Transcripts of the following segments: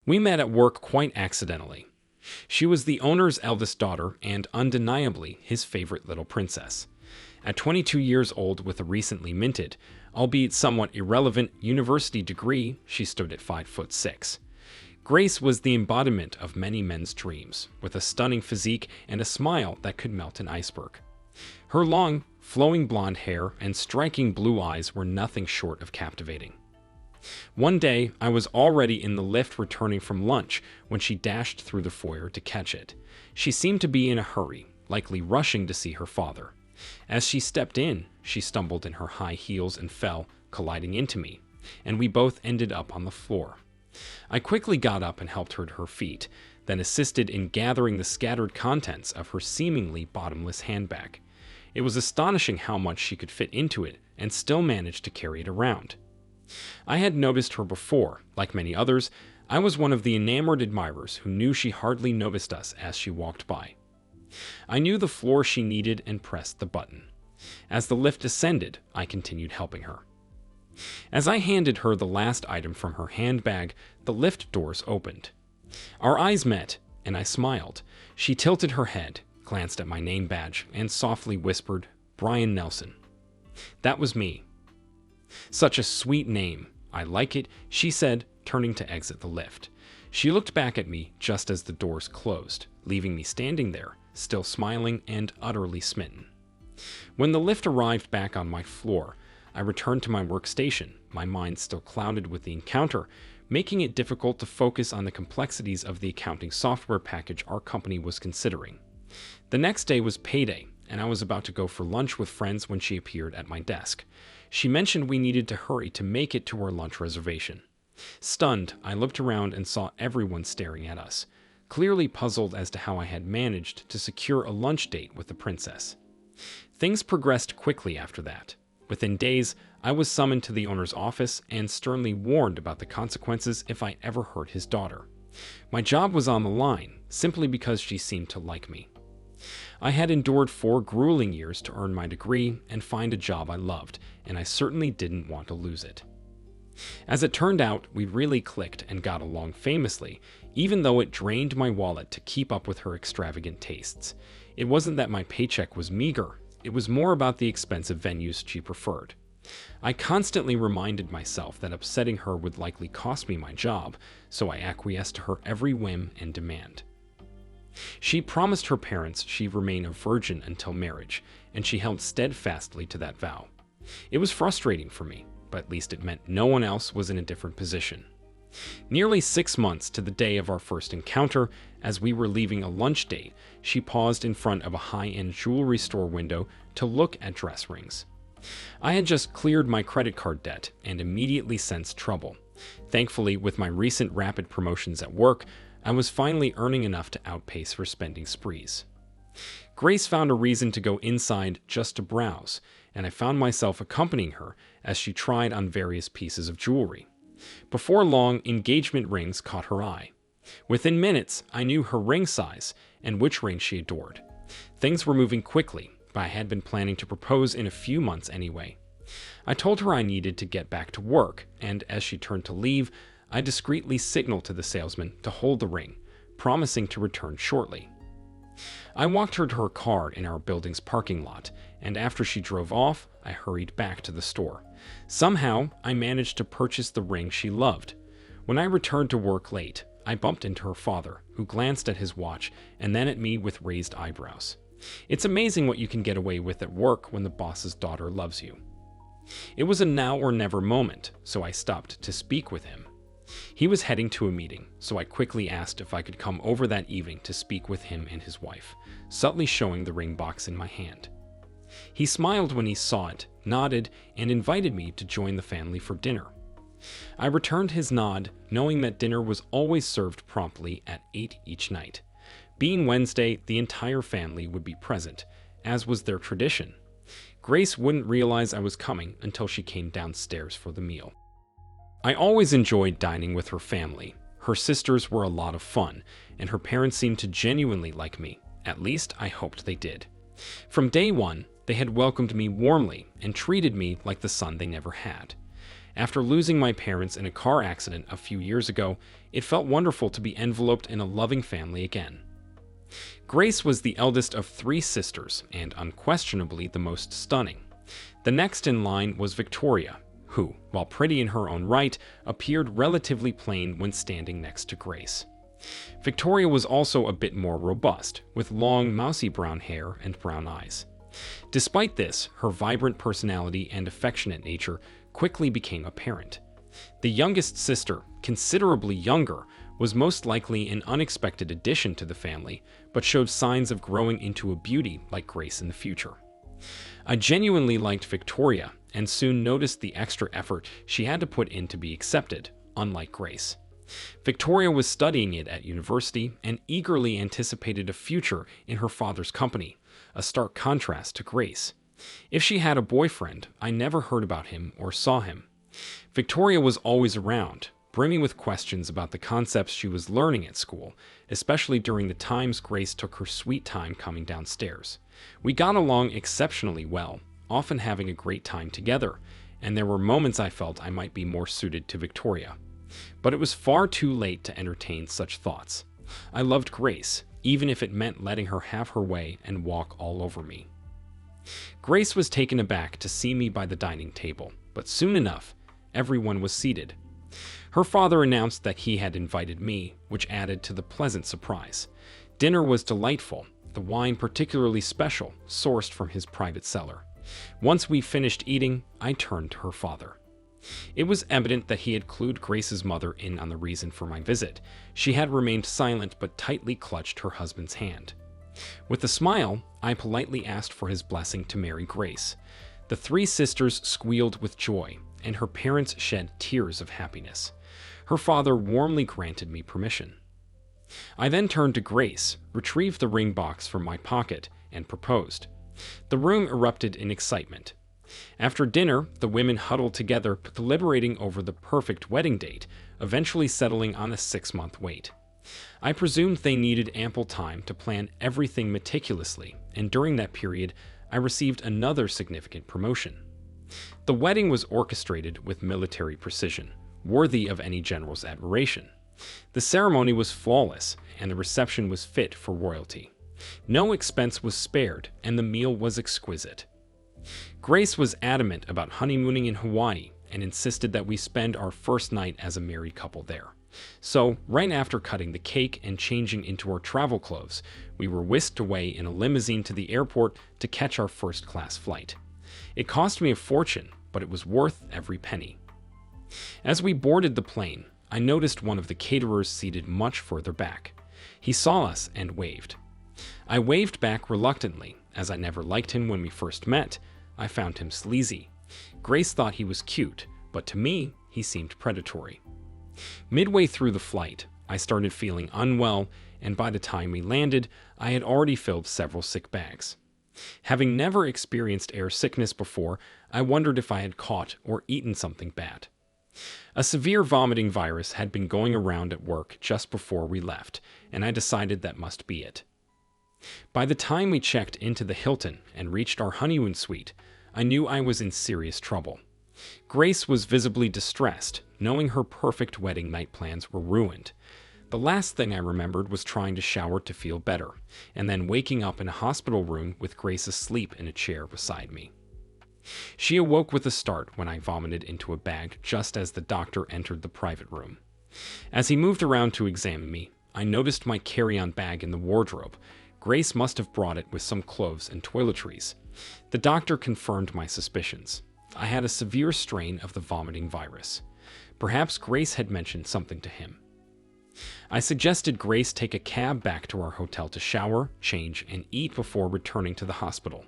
We met at work quite accidentally. She was the owner's eldest daughter and undeniably his favorite little princess. At 22 years old with a recently minted, albeit somewhat irrelevant, university degree, she stood at 5'6". Grace was the embodiment of many men's dreams, with a stunning physique and a smile that could melt an iceberg. Her long, flowing blonde hair and striking blue eyes were nothing short of captivating. One day, I was already in the lift returning from lunch when she dashed through the foyer to catch it. She seemed to be in a hurry, likely rushing to see her father. As she stepped in, she stumbled in her high heels and fell, colliding into me, and we both ended up on the floor. I quickly got up and helped her to her feet, then assisted in gathering the scattered contents of her seemingly bottomless handbag. It was astonishing how much she could fit into it and still manage to carry it around. I had noticed her before. Like many others, I was one of the enamored admirers who knew she hardly noticed us as she walked by. I knew the floor she needed and pressed the button. As the lift descended, I continued helping her. As I handed her the last item from her handbag, the lift doors opened. Our eyes met, and I smiled. She tilted her head, glanced at my name badge, and softly whispered, "Brian Nelson." That was me. "Such a sweet name. I like it," she said, turning to exit the lift. She looked back at me just as the doors closed, leaving me standing there, still smiling and utterly smitten. When the lift arrived back on my floor, I returned to my workstation, my mind still clouded with the encounter, making it difficult to focus on the complexities of the accounting software package our company was considering. The next day was payday, and I was about to go for lunch with friends when she appeared at my desk. She mentioned we needed to hurry to make it to our lunch reservation. Stunned, I looked around and saw everyone staring at us, clearly puzzled as to how I had managed to secure a lunch date with the princess. Things progressed quickly after that. Within days, I was summoned to the owner's office and sternly warned about the consequences if I ever hurt his daughter. My job was on the line, simply because she seemed to like me. I had endured 4 grueling years to earn my degree and find a job I loved, and I certainly didn't want to lose it. As it turned out, we really clicked and got along famously, even though it drained my wallet to keep up with her extravagant tastes. It wasn't that my paycheck was meager, it was more about the expensive venues she preferred. I constantly reminded myself that upsetting her would likely cost me my job, so I acquiesced to her every whim and demand. She promised her parents she'd remain a virgin until marriage, and she held steadfastly to that vow. It was frustrating for me, but at least it meant no one else was in a different position. Nearly 6 months to the day of our first encounter, as we were leaving a lunch date, she paused in front of a high-end jewelry store window to look at dress rings. I had just cleared my credit card debt and immediately sensed trouble. Thankfully, with my recent rapid promotions at work, I was finally earning enough to outpace her spending sprees. Grace found a reason to go inside just to browse, and I found myself accompanying her as she tried on various pieces of jewelry. Before long, engagement rings caught her eye. Within minutes, I knew her ring size and which ring she adored. Things were moving quickly, but I had been planning to propose in a few months anyway. I told her I needed to get back to work, and as she turned to leave, I discreetly signaled to the salesman to hold the ring, promising to return shortly. I walked her to her car in our building's parking lot, and after she drove off, I hurried back to the store. Somehow, I managed to purchase the ring she loved. When I returned to work late, I bumped into her father, who glanced at his watch and then at me with raised eyebrows. It's amazing what you can get away with at work when the boss's daughter loves you. It was a now or never moment, so I stopped to speak with him. He was heading to a meeting, so I quickly asked if I could come over that evening to speak with him and his wife, subtly showing the ring box in my hand. He smiled when he saw it, nodded, and invited me to join the family for dinner. I returned his nod, knowing that dinner was always served promptly at 8 each night. Being Wednesday, the entire family would be present, as was their tradition. Grace wouldn't realize I was coming until she came downstairs for the meal. I always enjoyed dining with her family. Her sisters were a lot of fun, and her parents seemed to genuinely like me. At least, I hoped they did. From day one, they had welcomed me warmly and treated me like the son they never had. After losing my parents in a car accident a few years ago, it felt wonderful to be enveloped in a loving family again. Grace was the eldest of 3 sisters and unquestionably the most stunning. The next in line was Victoria, who, while pretty in her own right, appeared relatively plain when standing next to Grace. Victoria was also a bit more robust, with long, mousy brown hair and brown eyes. Despite this, her vibrant personality and affectionate nature quickly became apparent. The youngest sister, considerably younger, was most likely an unexpected addition to the family, but showed signs of growing into a beauty like Grace in the future. I genuinely liked Victoria, and soon noticed the extra effort she had to put in to be accepted, unlike Grace. Victoria was studying it at university and eagerly anticipated a future in her father's company, a stark contrast to Grace. If she had a boyfriend, I never heard about him or saw him. Victoria was always around, brimming with questions about the concepts she was learning at school, especially during the times Grace took her sweet time coming downstairs. We got along exceptionally well, often having a great time together, and there were moments I felt I might be more suited to Victoria. But it was far too late to entertain such thoughts. I loved Grace, even if it meant letting her have her way and walk all over me. Grace was taken aback to see me by the dining table, but soon enough, everyone was seated. Her father announced that he had invited me, which added to the pleasant surprise. Dinner was delightful, the wine particularly special, sourced from his private cellar. Once we finished eating, I turned to her father. It was evident that he had clued Grace's mother in on the reason for my visit. She had remained silent but tightly clutched her husband's hand. With a smile, I politely asked for his blessing to marry Grace. The 3 sisters squealed with joy, and her parents shed tears of happiness. Her father warmly granted me permission. I then turned to Grace, retrieved the ring box from my pocket, and proposed. The room erupted in excitement. After dinner, the women huddled together, deliberating over the perfect wedding date, eventually settling on a 6-month wait. I presumed they needed ample time to plan everything meticulously, and during that period, I received another significant promotion. The wedding was orchestrated with military precision, worthy of any general's admiration. The ceremony was flawless, and the reception was fit for royalty. No expense was spared, and the meal was exquisite. Grace was adamant about honeymooning in Hawaii and insisted that we spend our first night as a married couple there. So, right after cutting the cake and changing into our travel clothes, we were whisked away in a limousine to the airport to catch our first-class flight. It cost me a fortune, but it was worth every penny. As we boarded the plane, I noticed one of the caterers seated much further back. He saw us and waved. I waved back reluctantly, as I never liked him when we first met. I found him sleazy. Grace thought he was cute, but to me, he seemed predatory. Midway through the flight, I started feeling unwell, and by the time we landed, I had already filled several sick bags. Having never experienced air sickness before, I wondered if I had caught or eaten something bad. A severe vomiting virus had been going around at work just before we left, and I decided that must be it. By the time we checked into the Hilton and reached our honeymoon suite, I knew I was in serious trouble. Grace was visibly distressed, knowing her perfect wedding night plans were ruined. The last thing I remembered was trying to shower to feel better, and then waking up in a hospital room with Grace asleep in a chair beside me. She awoke with a start when I vomited into a bag just as the doctor entered the private room. As he moved around to examine me, I noticed my carry-on bag in the wardrobe. Grace must have brought it with some clothes and toiletries. The doctor confirmed my suspicions. I had a severe strain of the vomiting virus. Perhaps Grace had mentioned something to him. I suggested Grace take a cab back to our hotel to shower, change, and eat before returning to the hospital.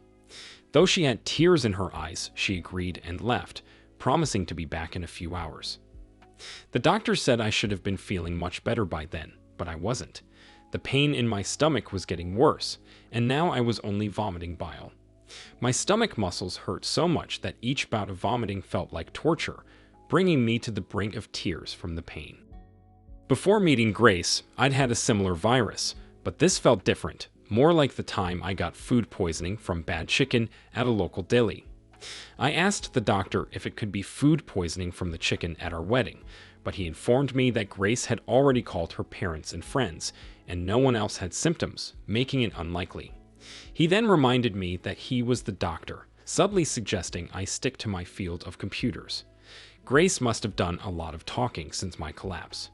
Though she had tears in her eyes, she agreed and left, promising to be back in a few hours. The doctor said I should have been feeling much better by then, but I wasn't. The pain in my stomach was getting worse, and now I was only vomiting bile. My stomach muscles hurt so much that each bout of vomiting felt like torture, bringing me to the brink of tears from the pain. Before meeting Grace, I'd had a similar virus, but this felt different, more like the time I got food poisoning from bad chicken at a local deli. I asked the doctor if it could be food poisoning from the chicken at our wedding, but he informed me that Grace had already called her parents and friends, and no one else had symptoms, making it unlikely. He then reminded me that he was the doctor, subtly suggesting I stick to my field of computers. Grace must have done a lot of talking since my collapse.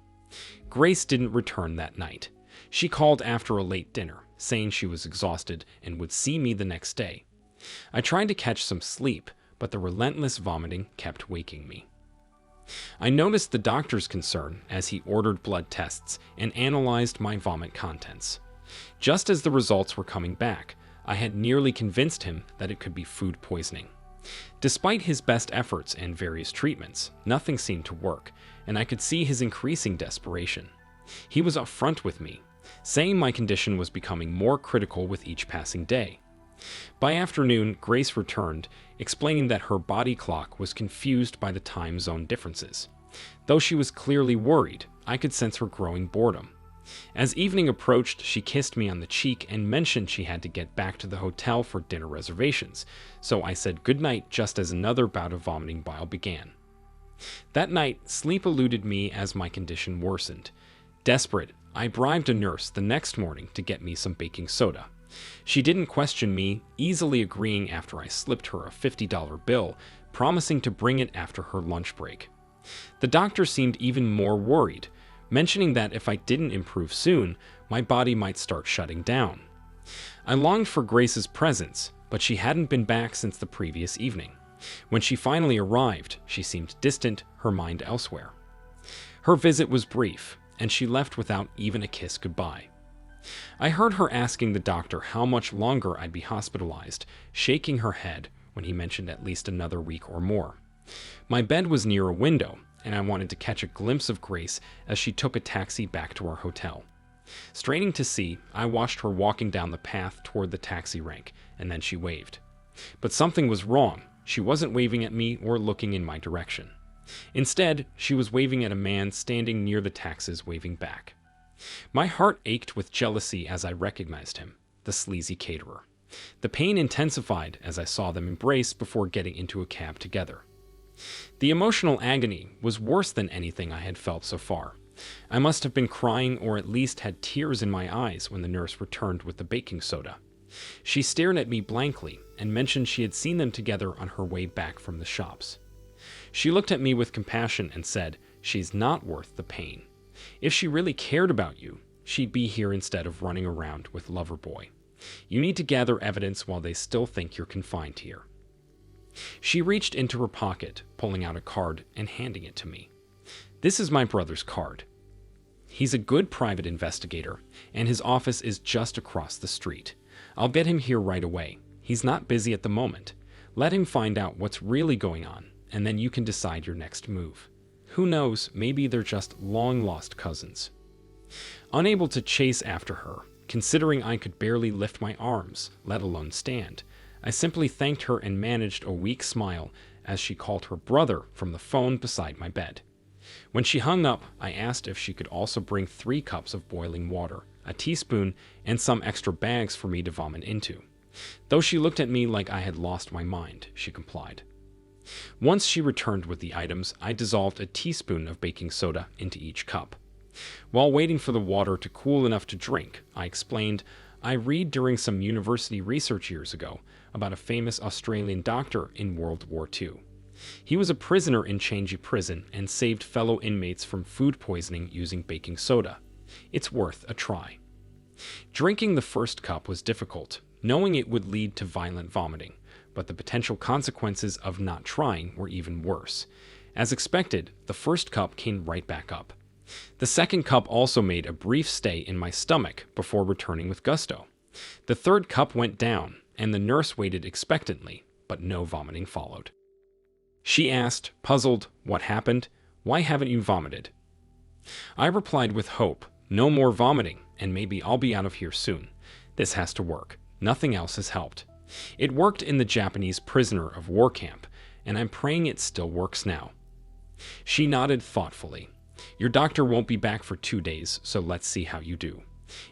Grace didn't return that night. She called after a late dinner, saying she was exhausted and would see me the next day. I tried to catch some sleep, but the relentless vomiting kept waking me. I noticed the doctor's concern as he ordered blood tests and analyzed my vomit contents. Just as the results were coming back, I had nearly convinced him that it could be food poisoning. Despite his best efforts and various treatments, nothing seemed to work, and I could see his increasing desperation. He was upfront with me, saying my condition was becoming more critical with each passing day. By afternoon, Grace returned, explaining that her body clock was confused by the time zone differences. Though she was clearly worried, I could sense her growing boredom. As evening approached, she kissed me on the cheek and mentioned she had to get back to the hotel for dinner reservations, so I said goodnight just as another bout of vomiting bile began. That night, sleep eluded me as my condition worsened. Desperate, I bribed a nurse the next morning to get me some baking soda. She didn't question me, easily agreeing after I slipped her a $50 bill, promising to bring it after her lunch break. The doctor seemed even more worried, mentioning that if I didn't improve soon, my body might start shutting down. I longed for Grace's presence, but she hadn't been back since the previous evening. When she finally arrived, she seemed distant, her mind elsewhere. Her visit was brief, and she left without even a kiss goodbye. I heard her asking the doctor how much longer I'd be hospitalized, shaking her head when he mentioned at least another week or more. My bed was near a window, and I wanted to catch a glimpse of Grace as she took a taxi back to our hotel. Straining to see, I watched her walking down the path toward the taxi rank, and then she waved. But something was wrong. She wasn't waving at me or looking in my direction. Instead, she was waving at a man standing near the taxis, waving back. My heart ached with jealousy as I recognized him, the sleazy caterer. The pain intensified as I saw them embrace before getting into a cab together. The emotional agony was worse than anything I had felt so far. I must have been crying or at least had tears in my eyes when the nurse returned with the baking soda. She stared at me blankly and mentioned she had seen them together on her way back from the shops. She looked at me with compassion and said, "She's not worth the pain. If she really cared about you, she'd be here instead of running around with Loverboy. You need to gather evidence while they still think you're confined here." She reached into her pocket, pulling out a card and handing it to me. "This is my brother's card. He's a good private investigator, and his office is just across the street. I'll get him here right away. He's not busy at the moment. Let him find out what's really going on, and then you can decide your next move. Who knows, maybe they're just long-lost cousins." Unable to chase after her, considering I could barely lift my arms, let alone stand, I simply thanked her and managed a weak smile as she called her brother from the phone beside my bed. When she hung up, I asked if she could also bring 3 cups of boiling water, a teaspoon, and some extra bags for me to vomit into. Though she looked at me like I had lost my mind, she complied. Once she returned with the items, I dissolved a teaspoon of baking soda into each cup. While waiting for the water to cool enough to drink, I explained, "I read during some university research years ago about a famous Australian doctor in World War II. He was a prisoner in Changi prison and saved fellow inmates from food poisoning using baking soda. It's worth a try." Drinking the first cup was difficult, knowing it would lead to violent vomiting, but the potential consequences of not trying were even worse. As expected, the first cup came right back up. The second cup also made a brief stay in my stomach before returning with gusto. The third cup went down, and the nurse waited expectantly, but no vomiting followed. She asked, puzzled, "What happened? Why haven't you vomited?" I replied with hope, "No more vomiting, and maybe I'll be out of here soon. This has to work. Nothing else has helped. It worked in the Japanese prisoner of war camp, and I'm praying it still works now." She nodded thoughtfully. "Your doctor won't be back for 2 days, so let's see how you do.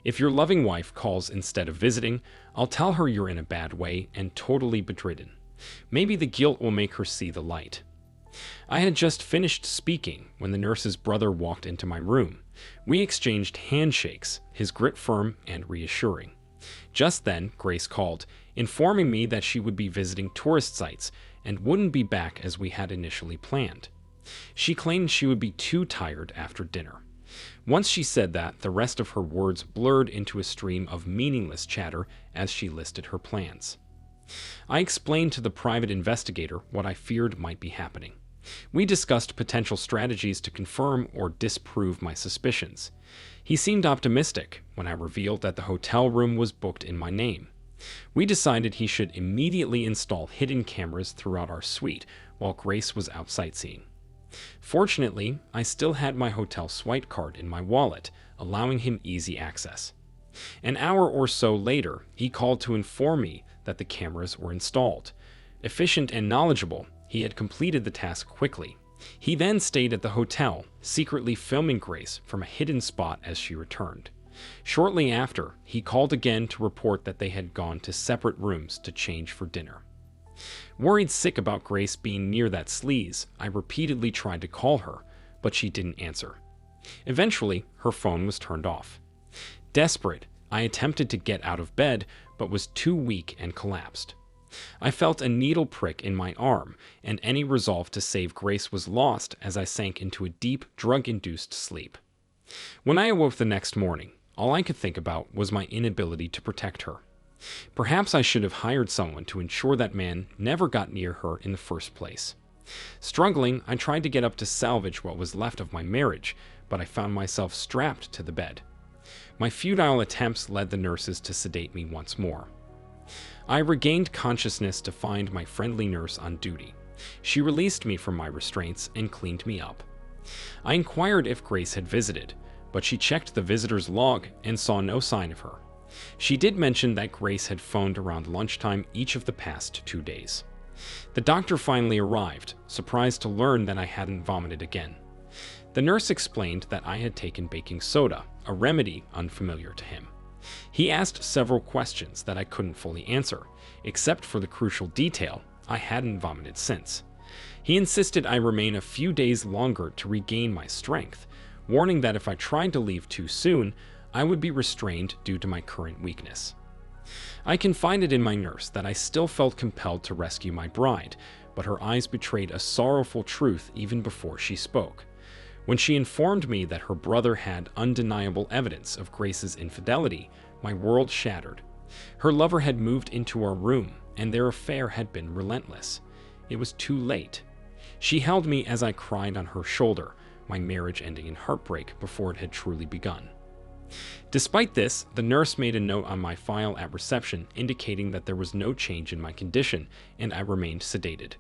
If your loving wife calls instead of visiting, I'll tell her you're in a bad way and totally bedridden. Maybe the guilt will make her see the light. I had just finished speaking when the nurse's brother walked into my room. We exchanged handshakes, his grip firm and reassuring. Just then, Grace called, informing me that she would be visiting tourist sites and wouldn't be back as we had initially planned. She claimed she would be too tired after dinner. Once she said that, the rest of her words blurred into a stream of meaningless chatter as she listed her plans. I explained to the private investigator what I feared might be happening. We discussed potential strategies to confirm or disprove my suspicions. He seemed optimistic when I revealed that the hotel room was booked in my name. We decided he should immediately install hidden cameras throughout our suite while Grace was out sightseeing. Fortunately, I still had my hotel swipe card in my wallet, allowing him easy access. An hour or so later, he called to inform me that the cameras were installed. Efficient and knowledgeable, he had completed the task quickly. He then stayed at the hotel, secretly filming Grace from a hidden spot as she returned. Shortly after, he called again to report that they had gone to separate rooms to change for dinner. Worried sick about Grace being near that sleaze, I repeatedly tried to call her, but she didn't answer. Eventually, her phone was turned off. Desperate, I attempted to get out of bed, but was too weak and collapsed. I felt a needle prick in my arm, and any resolve to save Grace was lost as I sank into a deep, drug-induced sleep. When I awoke the next morning, all I could think about was my inability to protect her. Perhaps I should have hired someone to ensure that man never got near her in the first place. Struggling, I tried to get up to salvage what was left of my marriage, but I found myself strapped to the bed. My futile attempts led the nurses to sedate me once more. I regained consciousness to find my friendly nurse on duty. She released me from my restraints and cleaned me up. I inquired if Grace had visited, but she checked the visitor's log and saw no sign of her. She did mention that Grace had phoned around lunchtime each of the past 2 days. The doctor finally arrived, surprised to learn that I hadn't vomited again. The nurse explained that I had taken baking soda, a remedy unfamiliar to him. He asked several questions that I couldn't fully answer, except for the crucial detail: I hadn't vomited since. He insisted I remain a few days longer to regain my strength, warning that if I tried to leave too soon, I would be restrained due to my current weakness. I confided in my nurse that I still felt compelled to rescue my bride, but her eyes betrayed a sorrowful truth even before she spoke. When she informed me that her brother had undeniable evidence of Grace's infidelity, my world shattered. Her lover had moved into our room, and their affair had been relentless. It was too late. She held me as I cried on her shoulder, my marriage ending in heartbreak before it had truly begun. Despite this, the nurse made a note on my file at reception indicating that there was no change in my condition, and I remained sedated.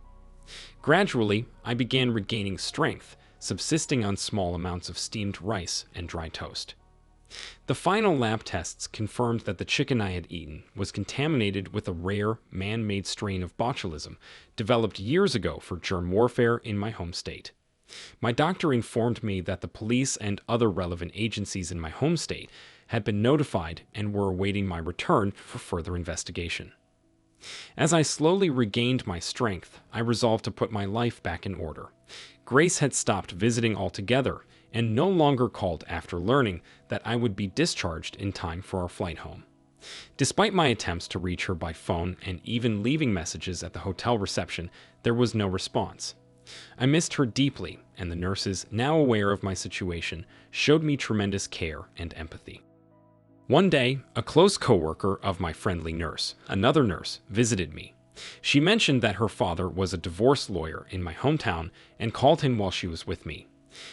Gradually, I began regaining strength, subsisting on small amounts of steamed rice and dry toast. The final lab tests confirmed that the chicken I had eaten was contaminated with a rare, man-made strain of botulism developed years ago for germ warfare in my home state. My doctor informed me that the police and other relevant agencies in my home state had been notified and were awaiting my return for further investigation. As I slowly regained my strength, I resolved to put my life back in order. Grace had stopped visiting altogether and no longer called after learning that I would be discharged in time for our flight home. Despite my attempts to reach her by phone and even leaving messages at the hotel reception, there was no response. I missed her deeply, and the nurses, now aware of my situation, showed me tremendous care and empathy. One day, a close coworker of my friendly nurse, another nurse, visited me. She mentioned that her father was a divorce lawyer in my hometown and called him while she was with me.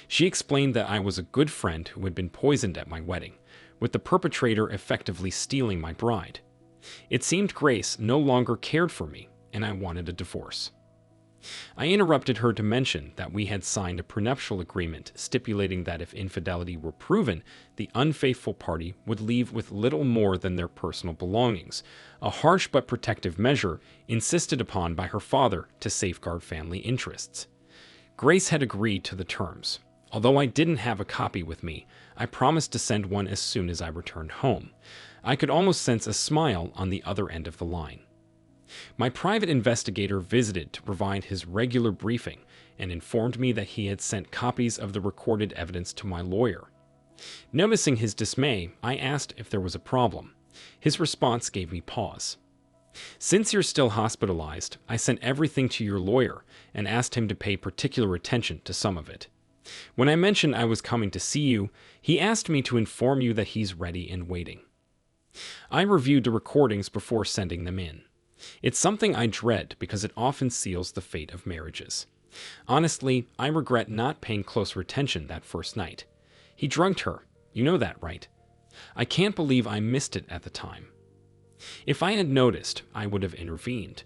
She explained that I was a good friend who had been poisoned at my wedding, with the perpetrator effectively stealing my bride. It seemed Grace no longer cared for me, and I wanted a divorce. I interrupted her to mention that we had signed a prenuptial agreement stipulating that if infidelity were proven, the unfaithful party would leave with little more than their personal belongings, a harsh but protective measure insisted upon by her father to safeguard family interests. Grace had agreed to the terms. Although I didn't have a copy with me, I promised to send one as soon as I returned home. I could almost sense a smile on the other end of the line. My private investigator visited to provide his regular briefing and informed me that he had sent copies of the recorded evidence to my lawyer. Noticing his dismay, I asked if there was a problem. His response gave me pause. "Since you're still hospitalized, I sent everything to your lawyer and asked him to pay particular attention to some of it. When I mentioned I was coming to see you, he asked me to inform you that he's ready and waiting." I reviewed the recordings before sending them in. It's something I dread because it often seals the fate of marriages. Honestly, I regret not paying closer attention that first night. He drugged her. You know that, right? I can't believe I missed it at the time. If I had noticed, I would have intervened.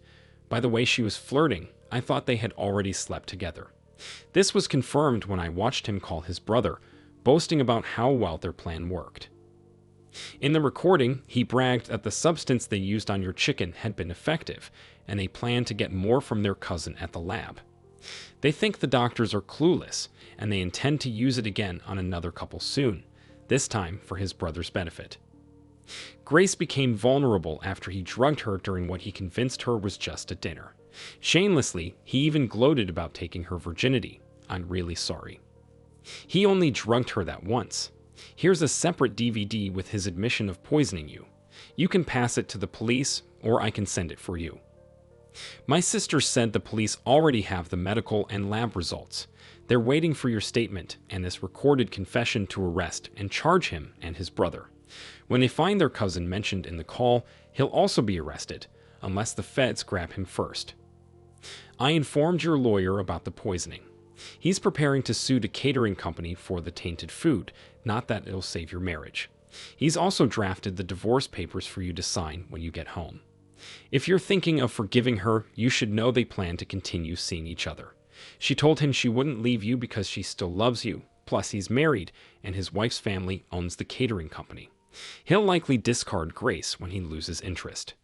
By the way she was flirting, I thought they had already slept together. This was confirmed when I watched him call his brother, boasting about how well their plan worked. In the recording, he bragged that the substance they used on your chicken had been effective, and they planned to get more from their cousin at the lab. They think the doctors are clueless, and they intend to use it again on another couple soon, this time for his brother's benefit. Grace became vulnerable after he drugged her during what he convinced her was just a dinner. Shamelessly, he even gloated about taking her virginity. "I'm really sorry." He only drugged her that once. Here's a separate DVD with his admission of poisoning you. You can pass it to the police, or I can send it for you. My sister said the police already have the medical and lab results. They're waiting for your statement and this recorded confession to arrest and charge him and his brother. When they find their cousin mentioned in the call, he'll also be arrested, unless the feds grab him first. I informed your lawyer about the poisoning. He's preparing to sue the catering company for the tainted food, not that it'll save your marriage. He's also drafted the divorce papers for you to sign when you get home. If you're thinking of forgiving her, you should know they plan to continue seeing each other. She told him she wouldn't leave you because she still loves you, plus he's married, and his wife's family owns the catering company. He'll likely discard Grace when he loses interest.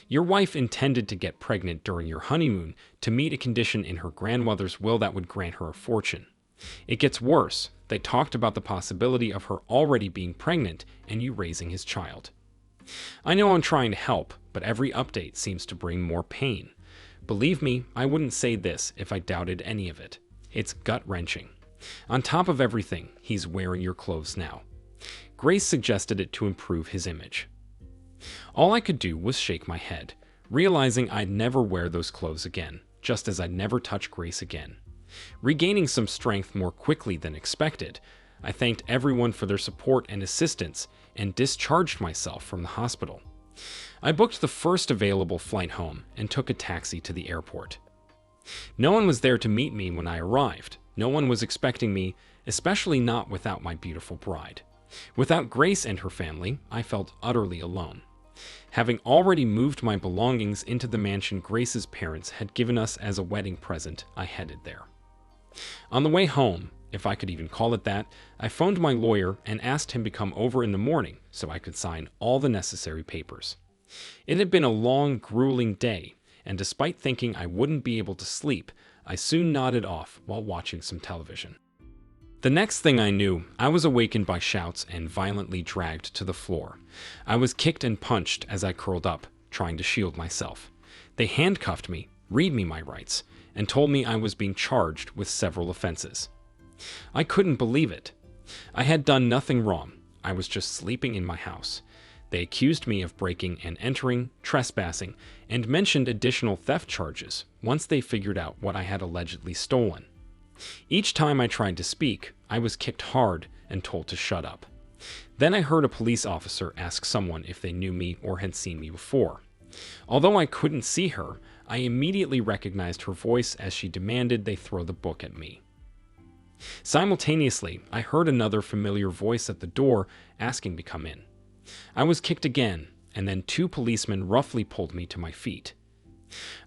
Your wife intended to get pregnant during your honeymoon to meet a condition in her grandmother's will that would grant her a fortune. It gets worse. They talked about the possibility of her already being pregnant and you raising his child. I know I'm trying to help, but every update seems to bring more pain. Believe me, I wouldn't say this if I doubted any of it. It's gut-wrenching. On top of everything, he's wearing your clothes now. Grace suggested it to improve his image. All I could do was shake my head, realizing I'd never wear those clothes again, just as I'd never touch Grace again. Regaining some strength more quickly than expected, I thanked everyone for their support and assistance and discharged myself from the hospital. I booked the first available flight home and took a taxi to the airport. No one was there to meet me when I arrived. No one was expecting me, especially not without my beautiful bride. Without Grace and her family, I felt utterly alone. Having already moved my belongings into the mansion Grace's parents had given us as a wedding present, I headed there. On the way home, if I could even call it that, I phoned my lawyer and asked him to come over in the morning so I could sign all the necessary papers. It had been a long, grueling day, and despite thinking I wouldn't be able to sleep, I soon nodded off while watching some television. The next thing I knew, I was awakened by shouts and violently dragged to the floor. I was kicked and punched as I curled up, trying to shield myself. They handcuffed me, read me my rights, and told me I was being charged with several offenses. I couldn't believe it. I had done nothing wrong. I was just sleeping in my house. They accused me of breaking and entering, trespassing, and mentioned additional theft charges once they figured out what I had allegedly stolen. Each time I tried to speak, I was kicked hard and told to shut up. Then I heard a police officer ask someone if they knew me or had seen me before. Although I couldn't see her, I immediately recognized her voice as she demanded they throw the book at me. Simultaneously, I heard another familiar voice at the door asking to come in. I was kicked again, and then two policemen roughly pulled me to my feet.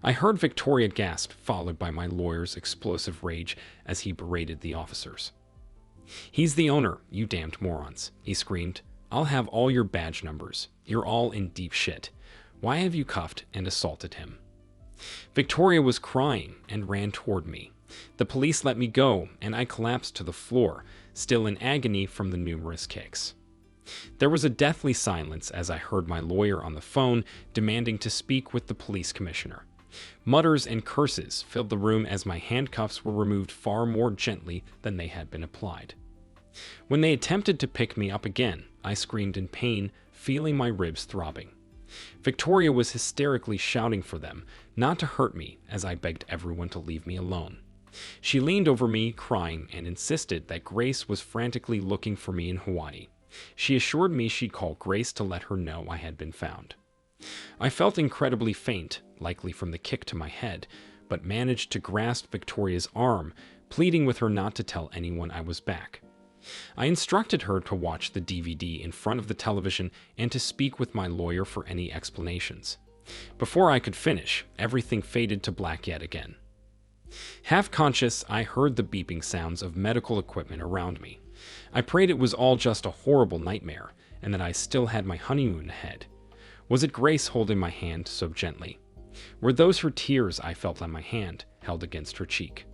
I heard Victoria gasp, followed by my lawyer's explosive rage as he berated the officers. "He's the owner, you damned morons," he screamed. "I'll have all your badge numbers. You're all in deep shit. Why have you cuffed and assaulted him?" Victoria was crying and ran toward me. The police let me go, and I collapsed to the floor, still in agony from the numerous kicks. There was a deathly silence as I heard my lawyer on the phone demanding to speak with the police commissioner. Mutters and curses filled the room as my handcuffs were removed far more gently than they had been applied. When they attempted to pick me up again, I screamed in pain, feeling my ribs throbbing. Victoria was hysterically shouting for them not to hurt me as I begged everyone to leave me alone. She leaned over me, crying, and insisted that Grace was frantically looking for me in Hawaii. She assured me she'd call Grace to let her know I had been found. I felt incredibly faint, likely from the kick to my head, but managed to grasp Victoria's arm, pleading with her not to tell anyone I was back. I instructed her to watch the DVD in front of the television and to speak with my lawyer for any explanations. Before I could finish, everything faded to black yet again. Half conscious, I heard the beeping sounds of medical equipment around me. I prayed it was all just a horrible nightmare, and that I still had my honeymoon ahead. Was it Grace holding my hand so gently? Were those her tears I felt on my hand, held against her cheek?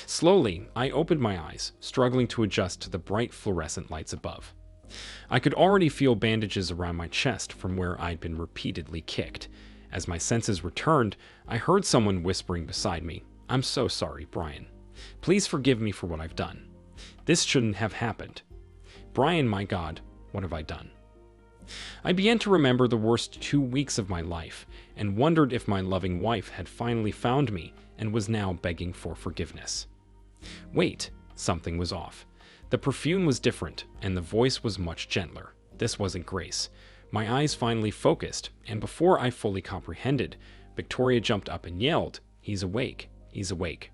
Slowly, I opened my eyes, struggling to adjust to the bright fluorescent lights above. I could already feel bandages around my chest from where I'd been repeatedly kicked. As my senses returned, I heard someone whispering beside me, "I'm so sorry, Brian. Please forgive me for what I've done. This shouldn't have happened. Brian, my God, what have I done?" I began to remember the worst 2 weeks of my life and wondered if my loving wife had finally found me and was now begging for forgiveness. Wait, something was off. The perfume was different and the voice was much gentler. This wasn't Grace. My eyes finally focused, and before I fully comprehended, Victoria jumped up and yelled, "He's awake! He's awake!"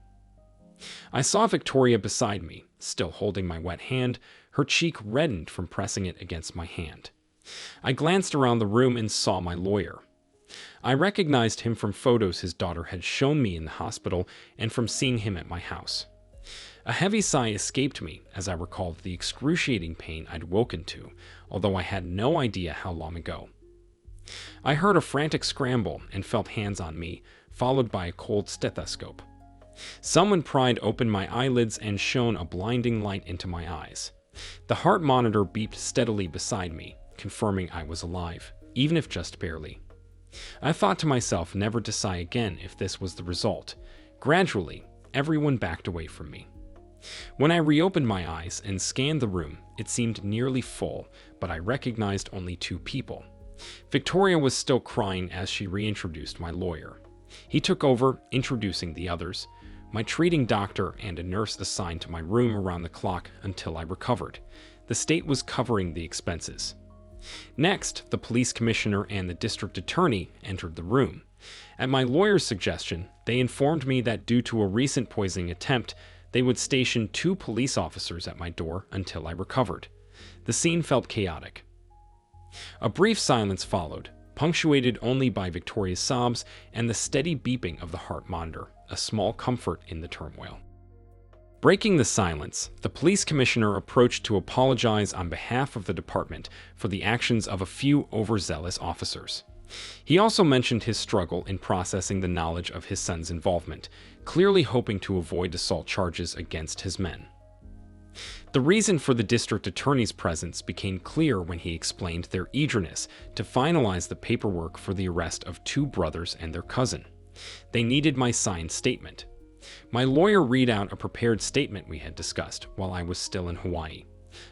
I saw Victoria beside me, still holding my wet hand, her cheek reddened from pressing it against my hand. I glanced around the room and saw my lawyer. I recognized him from photos his daughter had shown me in the hospital and from seeing him at my house. A heavy sigh escaped me as I recalled the excruciating pain I'd woken to, although I had no idea how long ago. I heard a frantic scramble and felt hands on me, followed by a cold stethoscope. Someone pried open my eyelids and shone a blinding light into my eyes. The heart monitor beeped steadily beside me, confirming I was alive, even if just barely. I thought to myself never to sigh again if this was the result. Gradually, everyone backed away from me. When I reopened my eyes and scanned the room, it seemed nearly full, but I recognized only 2 people. Victoria was still crying as she reintroduced my lawyer. He took over, introducing the others, my treating doctor and a nurse assigned to my room around the clock until I recovered. The state was covering the expenses. Next, the police commissioner and the district attorney entered the room. At my lawyer's suggestion, they informed me that due to a recent poisoning attempt, they would station 2 police officers at my door until I recovered. The scene felt chaotic. A brief silence followed, punctuated only by Victoria's sobs and the steady beeping of the heart monitor, a small comfort in the turmoil. Breaking the silence, the police commissioner approached to apologize on behalf of the department for the actions of a few overzealous officers. He also mentioned his struggle in processing the knowledge of his son's involvement, clearly hoping to avoid assault charges against his men. The reason for the district attorney's presence became clear when he explained their eagerness to finalize the paperwork for the arrest of 2 brothers and their cousin. They needed my signed statement. My lawyer read out a prepared statement we had discussed while I was still in Hawaii.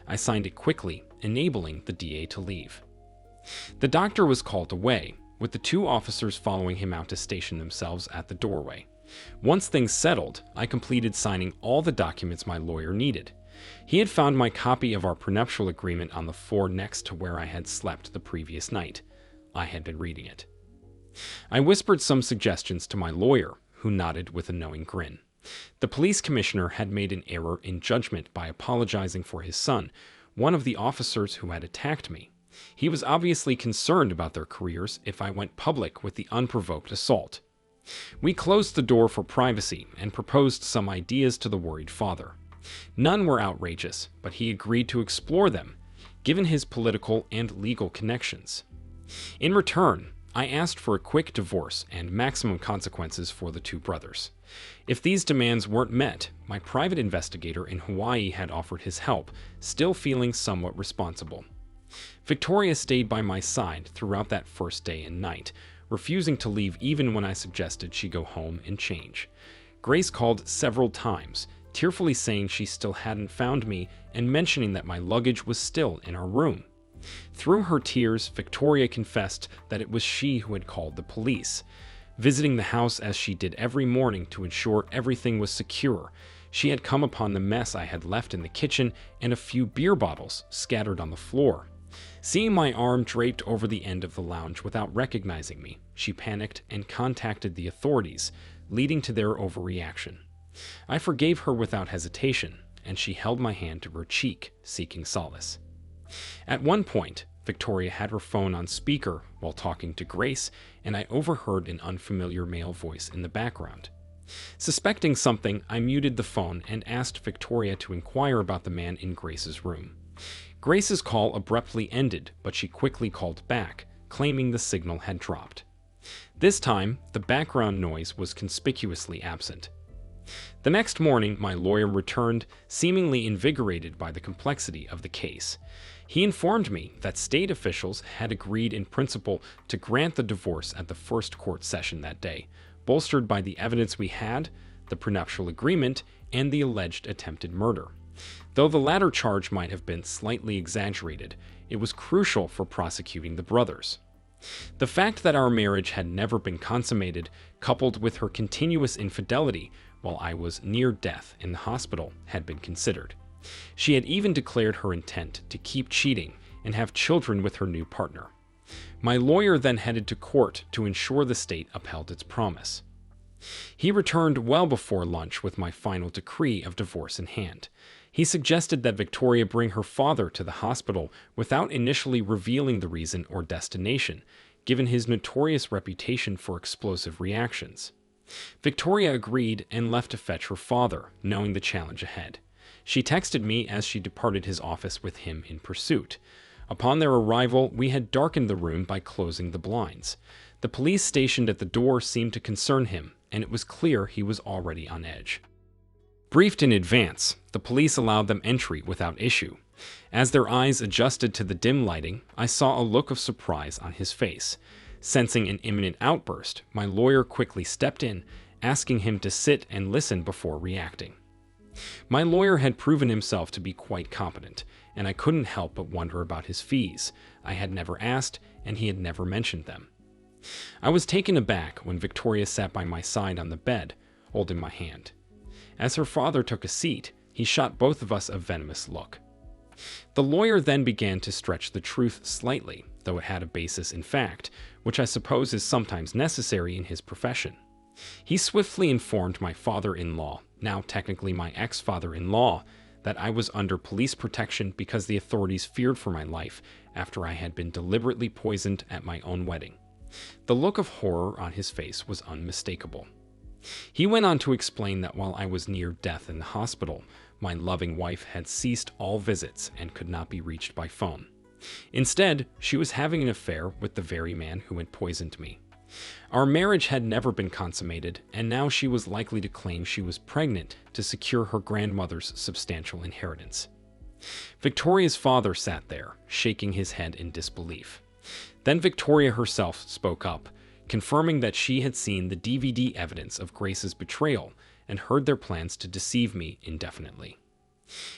I signed it quickly, enabling the DA to leave. The doctor was called away, with the 2 officers following him out to station themselves at the doorway. Once things settled, I completed signing all the documents my lawyer needed. He had found my copy of our prenuptial agreement on the floor next to where I had slept the previous night. I had been reading it. I whispered some suggestions to my lawyer, who nodded with a knowing grin. The police commissioner had made an error in judgment by apologizing for his son, one of the officers who had attacked me. He was obviously concerned about their careers if I went public with the unprovoked assault. We closed the door for privacy and proposed some ideas to the worried father. None were outrageous, but he agreed to explore them, given his political and legal connections. In return, I asked for a quick divorce and maximum consequences for the two brothers. If these demands weren't met, my private investigator in Hawaii had offered his help, still feeling somewhat responsible. Victoria stayed by my side throughout that first day and night, refusing to leave even when I suggested she go home and change. Grace called several times, tearfully saying she still hadn't found me and mentioning that my luggage was still in our room. Through her tears, Victoria confessed that it was she who had called the police. Visiting the house as she did every morning to ensure everything was secure, she had come upon the mess I had left in the kitchen and a few beer bottles scattered on the floor. Seeing my arm draped over the end of the lounge without recognizing me, she panicked and contacted the authorities, leading to their overreaction. I forgave her without hesitation, and she held my hand to her cheek, seeking solace. At one point, Victoria had her phone on speaker while talking to Grace, and I overheard an unfamiliar male voice in the background. Suspecting something, I muted the phone and asked Victoria to inquire about the man in Grace's room. Grace's call abruptly ended, but she quickly called back, claiming the signal had dropped. This time, the background noise was conspicuously absent. The next morning, my lawyer returned, seemingly invigorated by the complexity of the case. He informed me that state officials had agreed in principle to grant the divorce at the first court session that day, bolstered by the evidence we had, the prenuptial agreement, and the alleged attempted murder. Though the latter charge might have been slightly exaggerated, it was crucial for prosecuting the brothers. The fact that our marriage had never been consummated, coupled with her continuous infidelity while I was near death in the hospital, had been considered. She had even declared her intent to keep cheating and have children with her new partner. My lawyer then headed to court to ensure the state upheld its promise. He returned well before lunch with my final decree of divorce in hand. He suggested that Victoria bring her father to the hospital without initially revealing the reason or destination, given his notorious reputation for explosive reactions. Victoria agreed and left to fetch her father, knowing the challenge ahead. She texted me as she departed his office with him in pursuit. Upon their arrival, we had darkened the room by closing the blinds. The police stationed at the door seemed to concern him, and it was clear he was already on edge. Briefed in advance, the police allowed them entry without issue. As their eyes adjusted to the dim lighting, I saw a look of surprise on his face. Sensing an imminent outburst, my lawyer quickly stepped in, asking him to sit and listen before reacting. My lawyer had proven himself to be quite competent, and I couldn't help but wonder about his fees. I had never asked, and he had never mentioned them. I was taken aback when Victoria sat by my side on the bed, holding my hand. As her father took a seat, he shot both of us a venomous look. The lawyer then began to stretch the truth slightly, though it had a basis in fact, which I suppose is sometimes necessary in his profession. He swiftly informed my father-in-law, now technically my ex-father-in-law, that I was under police protection because the authorities feared for my life after I had been deliberately poisoned at my own wedding. The look of horror on his face was unmistakable. He went on to explain that while I was near death in the hospital, my loving wife had ceased all visits and could not be reached by phone. Instead, she was having an affair with the very man who had poisoned me. Our marriage had never been consummated, and now she was likely to claim she was pregnant to secure her grandmother's substantial inheritance. Victoria's father sat there, shaking his head in disbelief. Then Victoria herself spoke up, confirming that she had seen the DVD evidence of Grace's betrayal and heard their plans to deceive me indefinitely.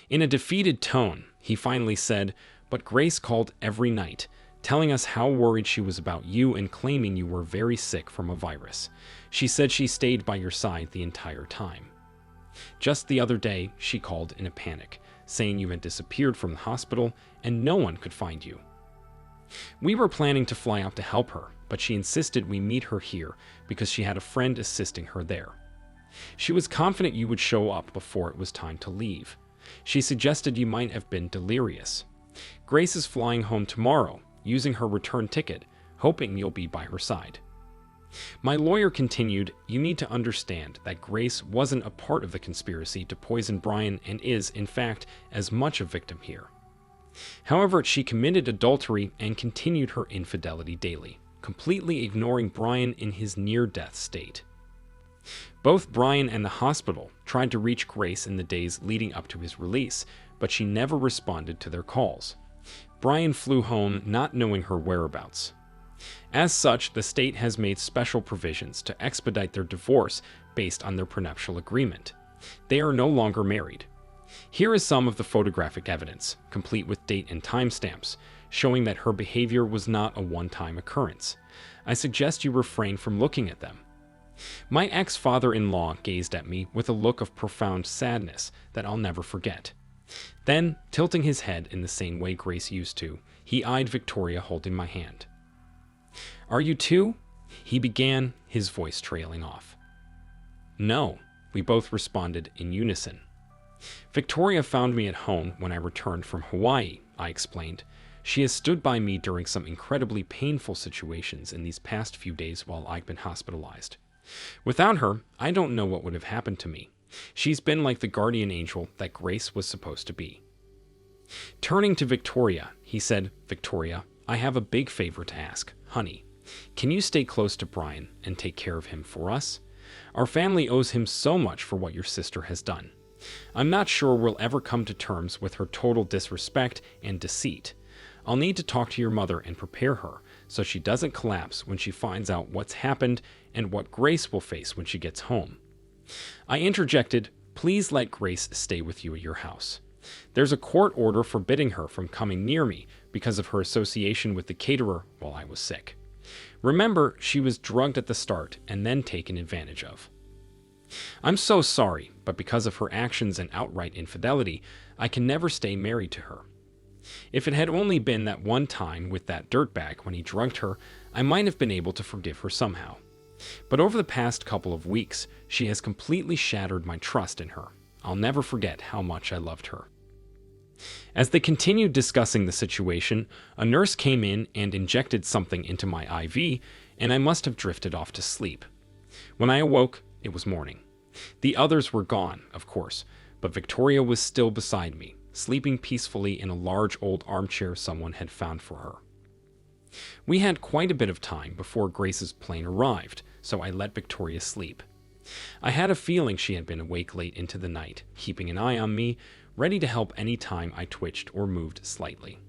In a defeated tone, he finally said, "But Grace called every night, telling us how worried she was about you and claiming you were very sick from a virus. She said she stayed by your side the entire time. Just the other day, she called in a panic, saying you had disappeared from the hospital and no one could find you. We were planning to fly out to help her, but she insisted we meet her here because she had a friend assisting her there. She was confident you would show up before it was time to leave. She suggested you might have been delirious. Grace is flying home tomorrow, using her return ticket, hoping you'll be by her side." My lawyer continued, "You need to understand that Grace wasn't a part of the conspiracy to poison Brian and is, in fact, as much a victim here. However, she committed adultery and continued her infidelity daily, completely ignoring Brian in his near-death state. Both Brian and the hospital tried to reach Grace in the days leading up to his release, but she never responded to their calls. Brian flew home not knowing her whereabouts. As such, the state has made special provisions to expedite their divorce based on their prenuptial agreement. They are no longer married. Here is some of the photographic evidence, complete with date and timestamps, showing that her behavior was not a one-time occurrence. I suggest you refrain from looking at them. My ex-father-in-law gazed at me with a look of profound sadness that I'll never forget. Then, tilting his head in the same way Grace used to, he eyed Victoria holding my hand. "Are you too?" he began, his voice trailing off. "No," we both responded in unison. "Victoria found me at home when I returned from Hawaii," I explained. "She has stood by me during some incredibly painful situations in these past few days while I've been hospitalized. Without her, I don't know what would have happened to me. She's been like the guardian angel that Grace was supposed to be." Turning to Victoria, he said, "Victoria, I have a big favor to ask. Honey, can you stay close to Brian and take care of him for us? Our family owes him so much for what your sister has done. I'm not sure we'll ever come to terms with her total disrespect and deceit. I'll need to talk to your mother and prepare her so she doesn't collapse when she finds out what's happened and what Grace will face when she gets home." I interjected, "Please let Grace stay with you at your house. There's a court order forbidding her from coming near me because of her association with the caterer while I was sick. Remember, she was drugged at the start and then taken advantage of. I'm so sorry, but because of her actions and outright infidelity, I can never stay married to her. If it had only been that one time with that dirtbag when he drugged her, I might have been able to forgive her somehow. But over the past couple of weeks, she has completely shattered my trust in her. I'll never forget how much I loved her." As they continued discussing the situation, a nurse came in and injected something into my IV, and I must have drifted off to sleep. When I awoke, it was morning. The others were gone, of course, but Victoria was still beside me, sleeping peacefully in a large old armchair someone had found for her. We had quite a bit of time before Grace's plane arrived, so I let Victoria sleep. I had a feeling she had been awake late into the night, keeping an eye on me, ready to help any time I twitched or moved slightly.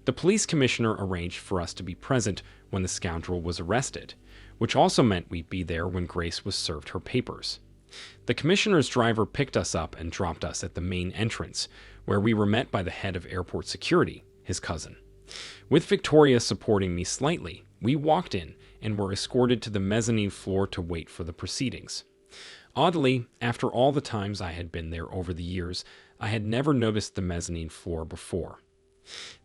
The police commissioner arranged for us to be present when the scoundrel was arrested, which also meant we'd be there when Grace was served her papers. The commissioner's driver picked us up and dropped us at the main entrance, where we were met by the head of airport security, his cousin. With Victoria supporting me slightly, we walked in and were escorted to the mezzanine floor to wait for the proceedings. Oddly, after all the times I had been there over the years, I had never noticed the mezzanine floor before.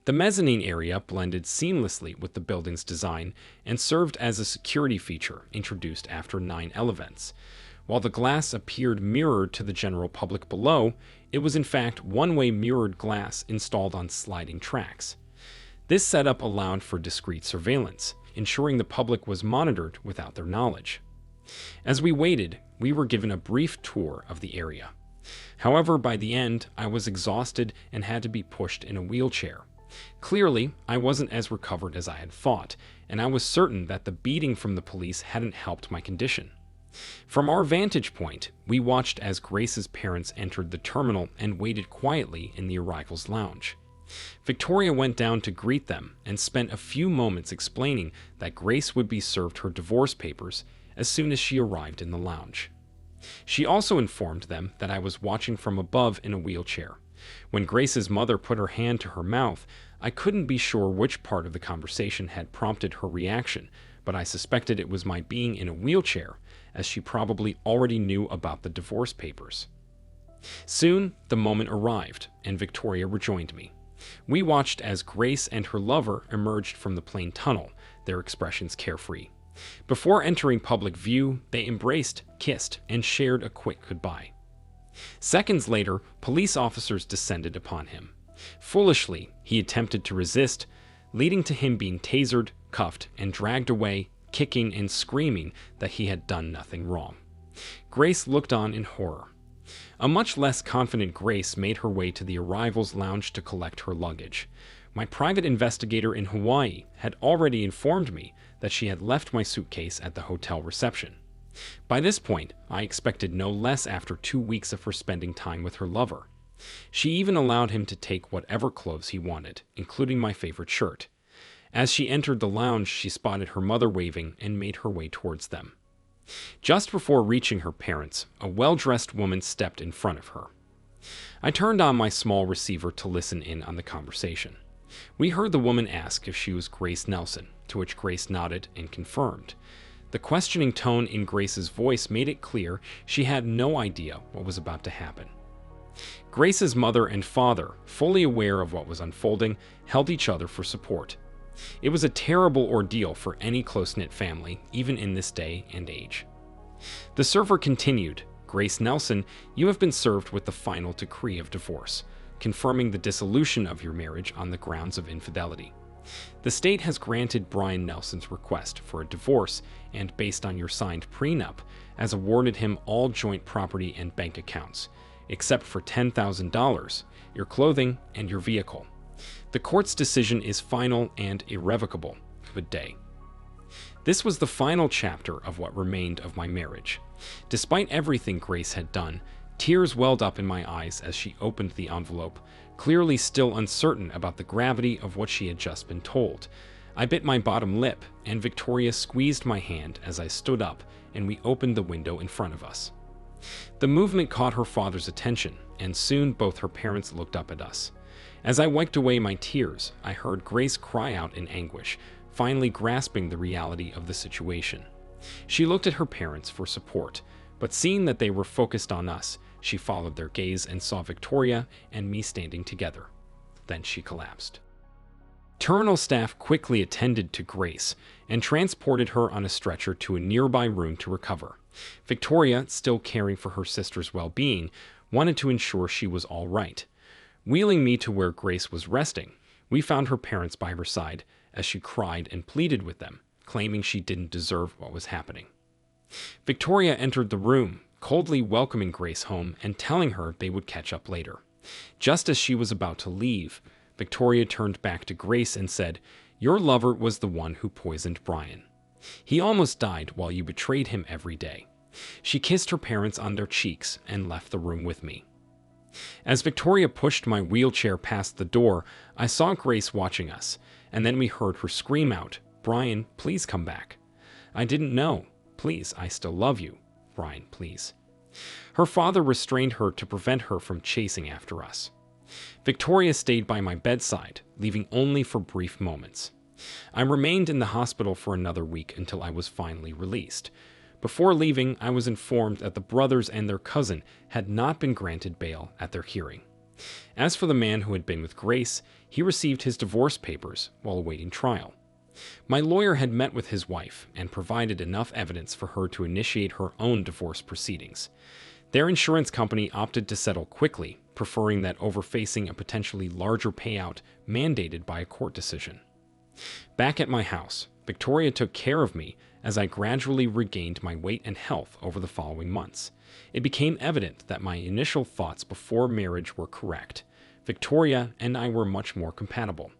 The mezzanine area blended seamlessly with the building's design and served as a security feature introduced after 9/11 events. While the glass appeared mirrored to the general public below, it was in fact one-way mirrored glass installed on sliding tracks. This setup allowed for discreet surveillance, ensuring the public was monitored without their knowledge. As we waited, we were given a brief tour of the area. However, by the end, I was exhausted and had to be pushed in a wheelchair. Clearly, I wasn't as recovered as I had thought, and I was certain that the beating from the police hadn't helped my condition. From our vantage point, we watched as Grace's parents entered the terminal and waited quietly in the arrivals lounge. Victoria went down to greet them and spent a few moments explaining that Grace would be served her divorce papers as soon as she arrived in the lounge. She also informed them that I was watching from above in a wheelchair. When Grace's mother put her hand to her mouth, I couldn't be sure which part of the conversation had prompted her reaction, but I suspected it was my being in a wheelchair, as she probably already knew about the divorce papers. Soon, the moment arrived, and Victoria rejoined me. We watched as Grace and her lover emerged from the plane tunnel, their expressions carefree. Before entering public view, they embraced, kissed, and shared a quick goodbye. Seconds later, police officers descended upon him. Foolishly, he attempted to resist, leading to him being tasered, cuffed, and dragged away, kicking and screaming that he had done nothing wrong. Grace looked on in horror. A much less confident Grace made her way to the arrivals lounge to collect her luggage. My private investigator in Hawaii had already informed me that she had left my suitcase at the hotel reception. By this point, I expected no less after 2 weeks of her spending time with her lover. She even allowed him to take whatever clothes he wanted, including my favorite shirt. As she entered the lounge, she spotted her mother waving and made her way towards them. Just before reaching her parents, a well-dressed woman stepped in front of her. I turned on my small receiver to listen in on the conversation. We heard the woman ask if she was Grace Nelson, to which Grace nodded and confirmed. The questioning tone in Grace's voice made it clear she had no idea what was about to happen. Grace's mother and father, fully aware of what was unfolding, held each other for support. It was a terrible ordeal for any close-knit family, even in this day and age. The server continued, "Grace Nelson, you have been served with the final decree of divorce, confirming the dissolution of your marriage on the grounds of infidelity. The state has granted Brian Nelson's request for a divorce and, based on your signed prenup, has awarded him all joint property and bank accounts, except for $10,000, your clothing, and your vehicle. The court's decision is final and irrevocable. Good day." This was the final chapter of what remained of my marriage. Despite everything Grace had done, tears welled up in my eyes as she opened the envelope, clearly still uncertain about the gravity of what she had just been told. I bit my bottom lip, and Victoria squeezed my hand as I stood up and we opened the window in front of us. The movement caught her father's attention, and soon both her parents looked up at us. As I wiped away my tears, I heard Grace cry out in anguish, finally grasping the reality of the situation. She looked at her parents for support, but seeing that they were focused on us, she followed their gaze and saw Victoria and me standing together. Then she collapsed. Terminal staff quickly attended to Grace and transported her on a stretcher to a nearby room to recover. Victoria, still caring for her sister's well-being, wanted to ensure she was all right. Wheeling me to where Grace was resting, we found her parents by her side as she cried and pleaded with them, claiming she didn't deserve what was happening. Victoria entered the room, coldly welcoming Grace home and telling her they would catch up later. Just as she was about to leave, Victoria turned back to Grace and said, "Your lover was the one who poisoned Brian. He almost died while you betrayed him every day." She kissed her parents on their cheeks and left the room with me. As Victoria pushed my wheelchair past the door, I saw Grace watching us, and then we heard her scream out, "Brian, please come back." "I didn't know. Please, I still love you. Brian, please." Her father restrained her to prevent her from chasing after us. Victoria stayed by my bedside, leaving only for brief moments. I remained in the hospital for another week until I was finally released. Before leaving, I was informed that the brothers and their cousin had not been granted bail at their hearing. As for the man who had been with Grace, he received his divorce papers while awaiting trial. My lawyer had met with his wife and provided enough evidence for her to initiate her own divorce proceedings. Their insurance company opted to settle quickly, preferring that over facing a potentially larger payout mandated by a court decision. Back at my house, Victoria took care of me as I gradually regained my weight and health over the following months. It became evident that my initial thoughts before marriage were correct. Victoria and I were much more compatible.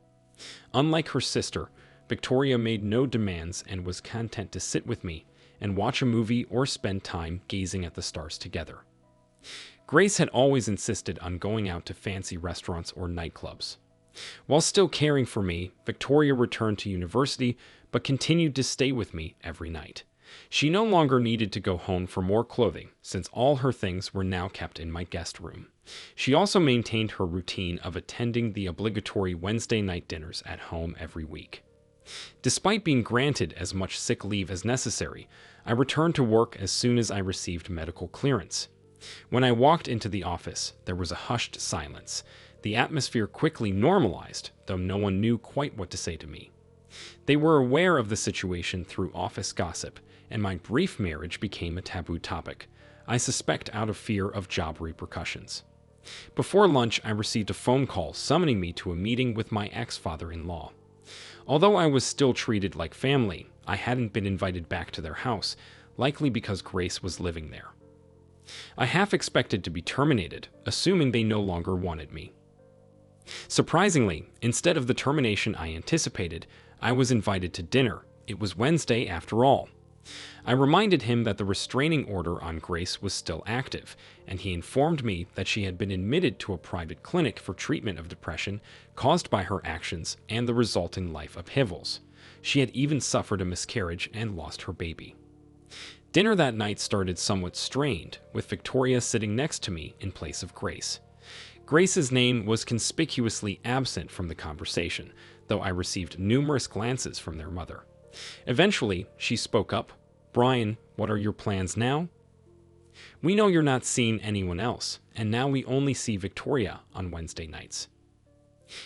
Unlike her sister, Victoria made no demands and was content to sit with me and watch a movie or spend time gazing at the stars together. Grace had always insisted on going out to fancy restaurants or nightclubs. While still caring for me, Victoria returned to university but continued to stay with me every night. She no longer needed to go home for more clothing, since all her things were now kept in my guest room. She also maintained her routine of attending the obligatory Wednesday night dinners at home every week. Despite being granted as much sick leave as necessary, I returned to work as soon as I received medical clearance. When I walked into the office, there was a hushed silence. The atmosphere quickly normalized, though no one knew quite what to say to me. They were aware of the situation through office gossip, and my brief marriage became a taboo topic, I suspect out of fear of job repercussions. Before lunch, I received a phone call summoning me to a meeting with my ex-father-in-law. Although I was still treated like family, I hadn't been invited back to their house, likely because Grace was living there. I half expected to be terminated, assuming they no longer wanted me. Surprisingly, instead of the termination I anticipated, I was invited to dinner. It was Wednesday after all. I reminded him that the restraining order on Grace was still active, and he informed me that she had been admitted to a private clinic for treatment of depression caused by her actions and the resulting life upheavals. She had even suffered a miscarriage and lost her baby. Dinner that night started somewhat strained, with Victoria sitting next to me in place of Grace. Grace's name was conspicuously absent from the conversation, though I received numerous glances from their mother. Eventually, she spoke up. "Brian, what are your plans now? We know you're not seeing anyone else, and now we only see Victoria on Wednesday nights.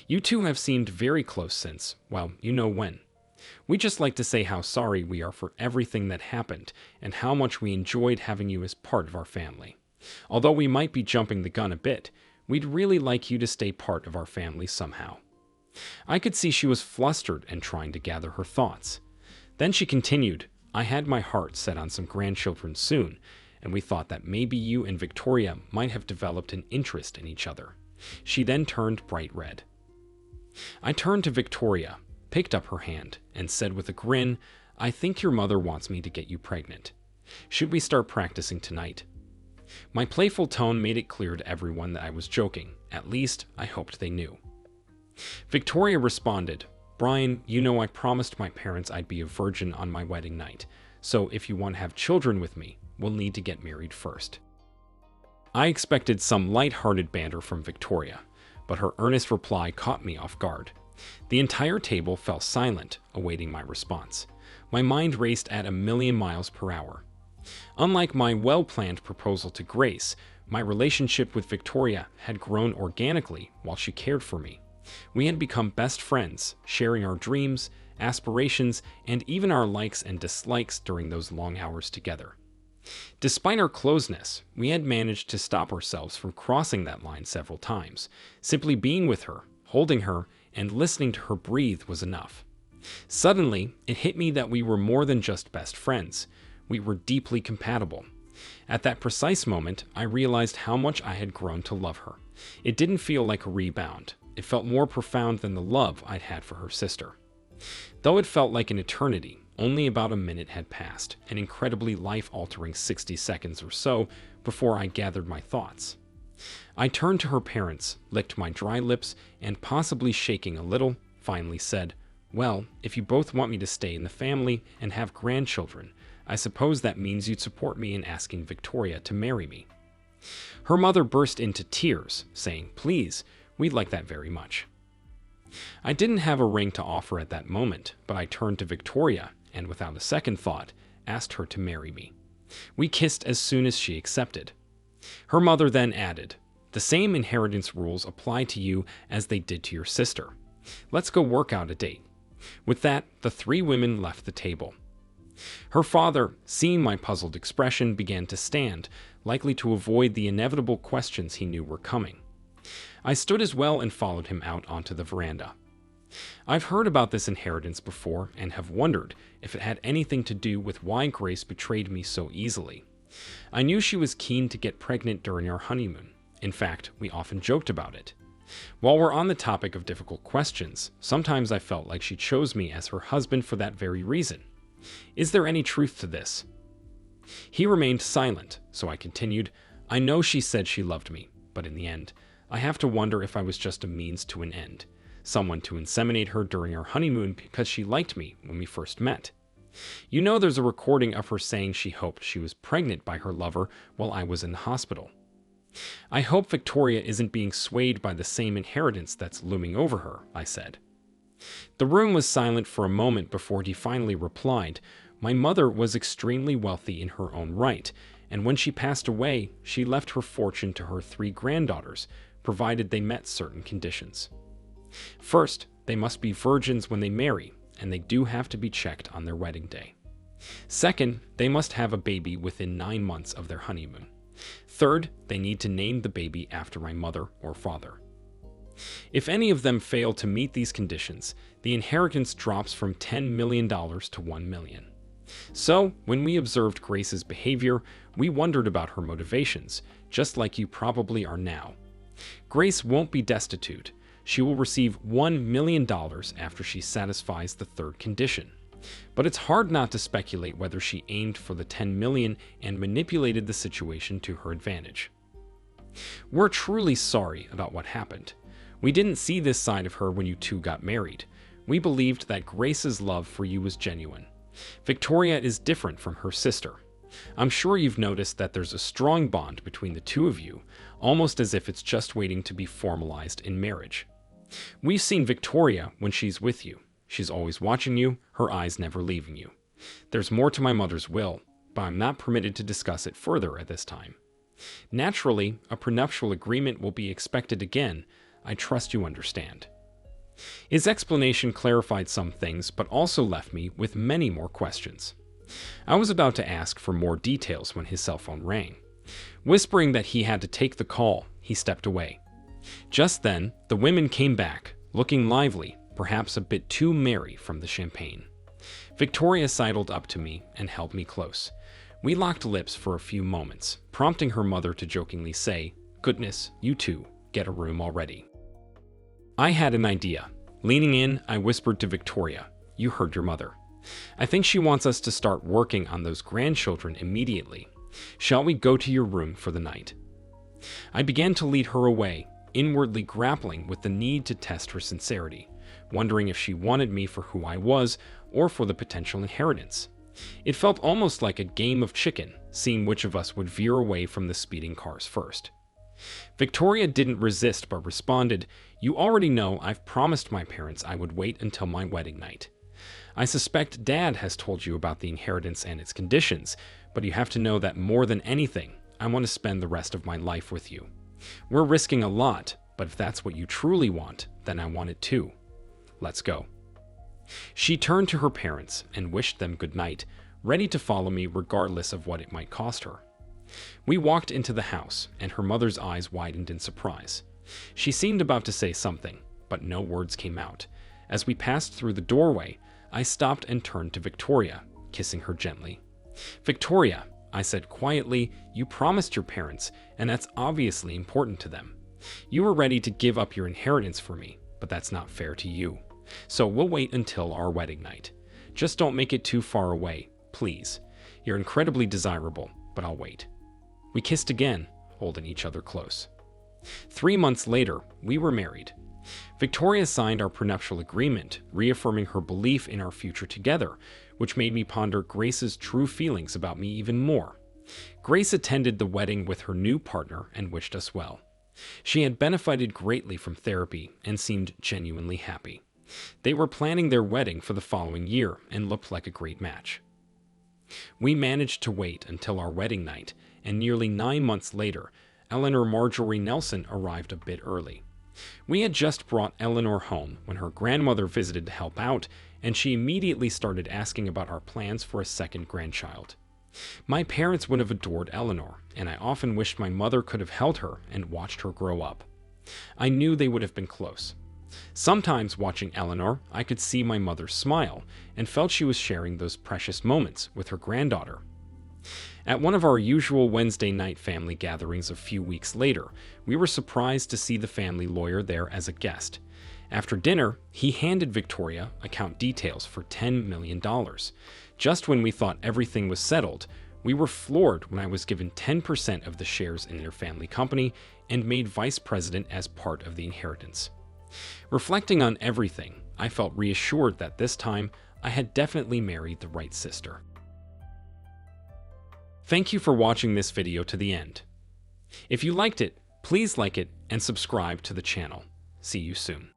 You two have seemed very close since, well, you know when. We just like to say how sorry we are for everything that happened and how much we enjoyed having you as part of our family. Although we might be jumping the gun a bit, we'd really like you to stay part of our family somehow." I could see she was flustered and trying to gather her thoughts. Then she continued, "I had my heart set on some grandchildren soon, and we thought that maybe you and Victoria might have developed an interest in each other." She then turned bright red. I turned to Victoria, picked up her hand, and said with a grin, "I think your mother wants me to get you pregnant. Should we start practicing tonight?" My playful tone made it clear to everyone that I was joking. At least, I hoped they knew. Victoria responded, "Brian, you know I promised my parents I'd be a virgin on my wedding night, so if you want to have children with me, we'll need to get married first." I expected some light-hearted banter from Victoria, but her earnest reply caught me off guard. The entire table fell silent, awaiting my response. My mind raced at 1,000,000 miles per hour. Unlike my well-planned proposal to Grace, my relationship with Victoria had grown organically while she cared for me. We had become best friends, sharing our dreams, aspirations, and even our likes and dislikes during those long hours together. Despite our closeness, we had managed to stop ourselves from crossing that line several times. Simply being with her, holding her, and listening to her breathe was enough. Suddenly, it hit me that we were more than just best friends. We were deeply compatible. At that precise moment, I realized how much I had grown to love her. It didn't feel like a rebound. It felt more profound than the love I'd had for her sister. Though it felt like an eternity, only about a minute had passed, an incredibly life-altering 60 seconds or so before I gathered my thoughts. I turned to her parents, licked my dry lips, and possibly shaking a little, finally said, "Well, if you both want me to stay in the family and have grandchildren, I suppose that means you'd support me in asking Victoria to marry me." Her mother burst into tears, saying, "Please, we'd like that very much." I didn't have a ring to offer at that moment, but I turned to Victoria and, without a second thought, asked her to marry me. We kissed as soon as she accepted. Her mother then added, "The same inheritance rules apply to you as they did to your sister. Let's go work out a date." With that, the three women left the table. Her father, seeing my puzzled expression, began to stand, likely to avoid the inevitable questions he knew were coming. I stood as well and followed him out onto the veranda. I've heard about this inheritance before and have wondered if it had anything to do with why Grace betrayed me so easily. I knew she was keen to get pregnant during our honeymoon. In fact, we often joked about it. While we're on the topic of difficult questions, sometimes I felt like she chose me as her husband for that very reason. Is there any truth to this? He remained silent, so I continued, "I know she said she loved me, but in the end, I have to wonder if I was just a means to an end. Someone to inseminate her during our honeymoon because she liked me when we first met. You know there's a recording of her saying she hoped she was pregnant by her lover while I was in the hospital. I hope Victoria isn't being swayed by the same inheritance that's looming over her," I said. The room was silent for a moment before he finally replied, "My mother was extremely wealthy in her own right, and when she passed away, she left her fortune to her 3 granddaughters, provided they met certain conditions. First, they must be virgins when they marry, and they do have to be checked on their wedding day. Second, they must have a baby within 9 months of their honeymoon. Third, they need to name the baby after my mother or father. If any of them fail to meet these conditions, the inheritance drops from $10 million to $1 million. So, when we observed Grace's behavior, we wondered about her motivations, just like you probably are now. Grace won't be destitute. She will receive $1 million after she satisfies the third condition. But it's hard not to speculate whether she aimed for the $10 million and manipulated the situation to her advantage. We're truly sorry about what happened. We didn't see this side of her when you two got married. We believed that Grace's love for you was genuine. Victoria is different from her sister. I'm sure you've noticed that there's a strong bond between the two of you, almost as if it's just waiting to be formalized in marriage. We've seen Victoria when she's with you. She's always watching you, her eyes never leaving you. There's more to my mother's will, but I'm not permitted to discuss it further at this time. Naturally, a prenuptial agreement will be expected again. I trust you understand. His explanation clarified some things, but also left me with many more questions. I was about to ask for more details when his cell phone rang. Whispering that he had to take the call, he stepped away. Just then, the women came back, looking lively, perhaps a bit too merry from the champagne. Victoria sidled up to me and held me close. We locked lips for a few moments, prompting her mother to jokingly say, "Goodness, you two, get a room already." I had an idea. Leaning in, I whispered to Victoria, "You heard your mother. I think she wants us to start working on those grandchildren immediately. Shall we go to your room for the night?" I began to lead her away, inwardly grappling with the need to test her sincerity, wondering if she wanted me for who I was or for the potential inheritance. It felt almost like a game of chicken, seeing which of us would veer away from the speeding cars first. Victoria didn't resist but responded, "You already know I've promised my parents I would wait until my wedding night. I suspect Dad has told you about the inheritance and its conditions, but you have to know that more than anything, I want to spend the rest of my life with you. We're risking a lot, but if that's what you truly want, then I want it too. Let's go." She turned to her parents and wished them good night, ready to follow me regardless of what it might cost her. We walked into the house, and her mother's eyes widened in surprise. She seemed about to say something, but no words came out. As we passed through the doorway, I stopped and turned to Victoria, kissing her gently. "Victoria," I said quietly, "you promised your parents, and that's obviously important to them. You were ready to give up your inheritance for me, but that's not fair to you. So we'll wait until our wedding night. Just don't make it too far away, please. You're incredibly desirable, but I'll wait." We kissed again, holding each other close. 3 months later, we were married. Victoria signed our prenuptial agreement, reaffirming her belief in our future together, which made me ponder Grace's true feelings about me even more. Grace attended the wedding with her new partner and wished us well. She had benefited greatly from therapy and seemed genuinely happy. They were planning their wedding for the following year and looked like a great match. We managed to wait until our wedding night, and nearly 9 months later, Eleanor Marjorie Nelson arrived a bit early. We had just brought Eleanor home when her grandmother visited to help out, and she immediately started asking about our plans for a second grandchild. My parents would have adored Eleanor, and I often wished my mother could have held her and watched her grow up. I knew they would have been close. Sometimes watching Eleanor, I could see my mother smile and felt she was sharing those precious moments with her granddaughter. At one of our usual Wednesday night family gatherings a few weeks later, we were surprised to see the family lawyer there as a guest. After dinner, he handed Victoria account details for $10 million. Just when we thought everything was settled, we were floored when I was given 10% of the shares in their family company and made vice president as part of the inheritance. Reflecting on everything, I felt reassured that this time I had definitely married the right sister. Thank you for watching this video to the end. If you liked it, please like it and subscribe to the channel. See you soon.